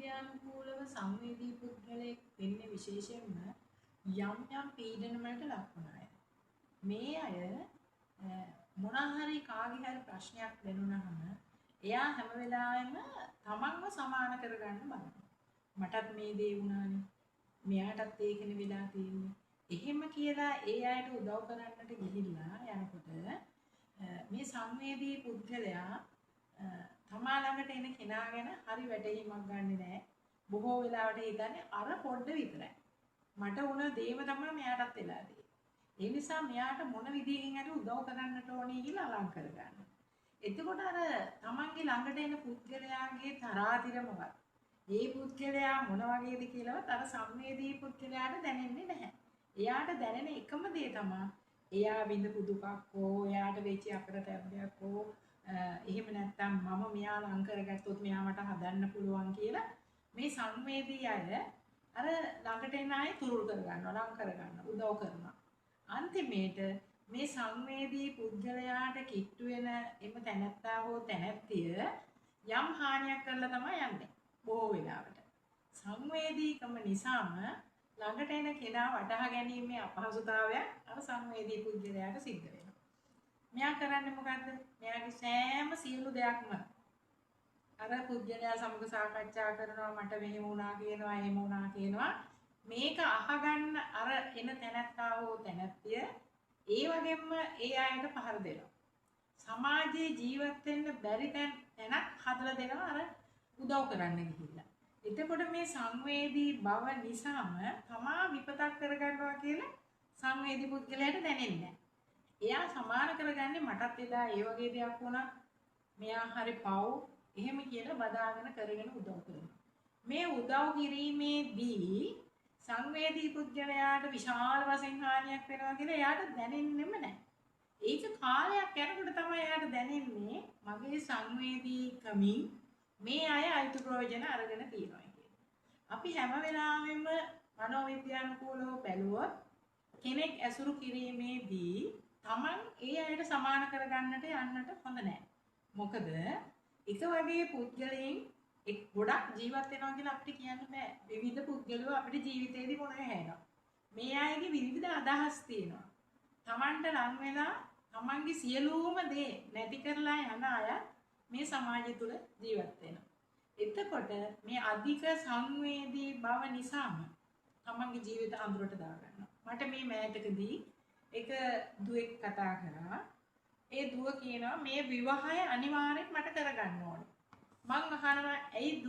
මනෝවිද්‍යානුකූලව සංවේදී පුද්ගලයෙක් වෙන්නේ විශේෂයෙන්ම යම් පීඩන වලට ලක් වුණ අය. මේ අය මොනවා හරි කාගේ හරි ප්‍රශ්නයක් දැනුණාම එයා හැම වෙලාවෙම තමන්ව සමාන කරගන්න බලනවා. මටත් මේ දේ වුණානේ. මෙයාටත් ඒකනේ වෙලා තියෙන්නේ. එහෙම කියලා ඒ අයට උදව් කරන්නට ගිහිල්ලා යනකොට මේ සංවේදී පුද්ගලයා තමා ළඟට එන කෙනා ගැන හරි වැටහීමක් ගන්නෙ නැහැ. බොහෝ වෙලාවට හිතන්නේ අර පොඩ්ඩ විතරයි. මට වුණ දේම තමයි මෙයාටත් වෙලා තියෙන්නේ. ඒ නිසා මෙයාට මොන විදිහකින් හරි උදව් කරන්නට ඕනේ කියලා අලං කරගන්නවා. එතකොට අර තමන්ගේ ළඟට එන පුද්ගලයාගේ තරාතිර මොකක්ද? මේ පුද්ගලයා මොන වගේද කියලාවත් අර සංවේදී පුද්ගලයාට දැනෙන්නේ නැහැ. එයාට දැනෙන එකම දේ තමයි එයා විඳපු දුකක් හෝ එයාට වෙච්ච අපරතැබ්බයක් හෝ එහෙම නැත්නම් මම මෙයා ලං කරගත්තොත් මෙයා මට හදන්න පුළුවන් කියලා මේ සංවේදී අය අර ළඟට එන අය තුරුල් කරගන්නවා ලං කරගන්නවා උදව් කරනවා. අන්තිමේට මේ සංවේදී පුද්ගලයාට කිට්ටු වෙන එම තැනැත්තා හෝ තැනැත්තිය යම් හානියක් කරලා තමයි යන්නේ බොහෝ වෙලාවට. සංවේදීකම නිසාම ළඟට එන කෙනා වටහා ගැනීමේ අපහසුතාවය අර සංවේදී පුද්ගලයාට සිද්ධ වෙනවා. මෙයා කරන්නේ මොකද්ද? මෙයාගේ සෑම සියලු දෙයක්ම අර පුද්ගලයා සමග සාකච්ඡා කරනවා මට මෙහෙම වුණා කියනවා එහෙම වුණා කියනවා. මේක අහගන්න අර එන තැනැත්තා හෝ තැනැත්තිය ඒ වගේම ඒ අයට පහර දෙනවා. සමාජයේ ජීවත් වෙන්න බැරි තැනක් හදලා දෙනවා අර උදව් කරන්න ගිහිල්ලා. එතකොට මේ සංවේදී බව නිසාම තමා විපතක් කරගන්නවා කියලා සංවේදී පුද්ගලයාට දැනෙන්නේ නැහැ. එයා සමාන කරගන්නේ මටත් එදා ඒ වගේ දෙයක් වුණා. මෙයා හරි පව් එහෙම කියලා බදාගෙන කරගෙන උදව් කරනවා. මේ උදව් කිරීමේදී සංවේදී පුද්ගලයාට විශාල වශයෙන් හානියක් වෙනවා කියලා එයාට දැනෙන්නෙම නැහැ. ඒක කාලයක් යනකොට තමයි එයාට දැනෙන්නේ මගේ සංවේදීකමින් මේ අය අයිති ප්‍රයෝජන අරගෙන තියෙනවා කියන්නේ. අපි හැම වෙලාවෙම මනෝවිද්‍යානුකූලව බැලුවොත් කෙනෙක් ඇසුරු කිරීමේදී Taman ඒ අයට සමාන කරගන්නට යන්නට හොඳ නැහැ. මොකද එක වගේ පුද්ගලයන් ගොඩක් ජීවත් වෙනවා කියලා අපිට කියන්න බෑ. විවිධ පුද්ගලයෝ අපිට ජීවිතේදී මොනවා හැනවා. මේ අයගේ විවිධ අදහස් තියෙනවා. Tamanට ලං වෙලා Tamanගේ සියලුම දේ නැති කරලා යන අය මේ සමාජය තුළ ජීවත් වෙනවා. එතකොට මේ අධික සංවේදී බව නිසාම තමන්ගේ ජීවිත අඳුරට දාගන්නවා. මට මේ මෑතකදී එක දුවෙක් කතා කරා. ඒ දුව කියනවා මේ විවාහය අනිවාර්යෙන් මට කරගන්න ඕනේ. මං අහනවා ඇයි දුව